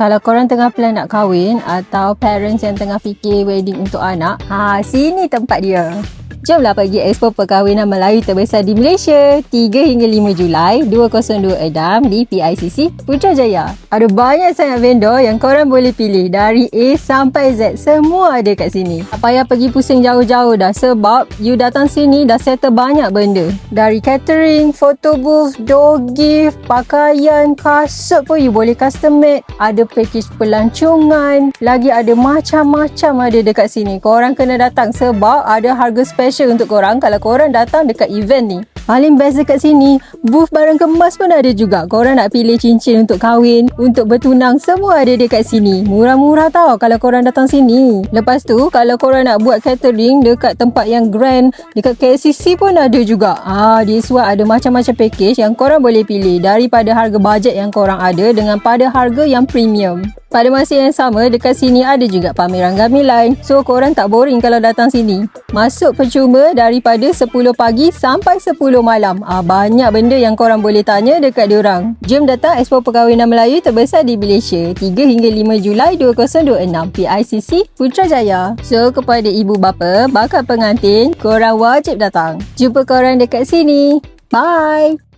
Kalau korang tengah plan nak kahwin atau parents yang tengah fikir wedding untuk anak, sini tempat dia. Jomlah pergi Expo Perkahwinan Melayu terbesar di Malaysia 3 hingga 5 Julai 2026 di PICC Putrajaya. Ada banyak sangat vendor yang korang boleh pilih dari A sampai Z, semua ada kat sini. Tak payah pergi pusing jauh-jauh dah sebab you datang sini dah settle banyak benda. Dari catering, photo booth, door gift, pakaian, kasut pun you boleh custom made. Ada package pelancongan, lagi ada macam-macam ada dekat sini. Korang kena datang sebab ada harga special untuk korang kalau korang datang dekat event ni. Paling best dekat sini, booth barang kemas pun ada juga. Korang nak pilih cincin untuk kahwin, untuk bertunang, semua ada dekat sini. Murah-murah tau kalau korang datang sini. Lepas tu, kalau korang nak buat catering dekat tempat yang grand, dekat KLCC pun ada juga. Dia suat ada macam-macam package yang korang boleh pilih daripada harga bajet yang korang ada dengan pada harga yang premium. Pada masa yang sama, dekat sini ada juga pameran gamelan. So, korang tak boring kalau datang sini. Masuk percuma daripada 10 pagi sampai 10 malam. Banyak benda yang korang boleh tanya dekat diorang. Jom datang Expo Perkahwinan Melayu terbesar di Malaysia 3 hingga 5 Julai 2026 PICC Putrajaya. So, kepada ibu bapa, bakal pengantin, korang wajib datang. Jumpa korang dekat sini. Bye!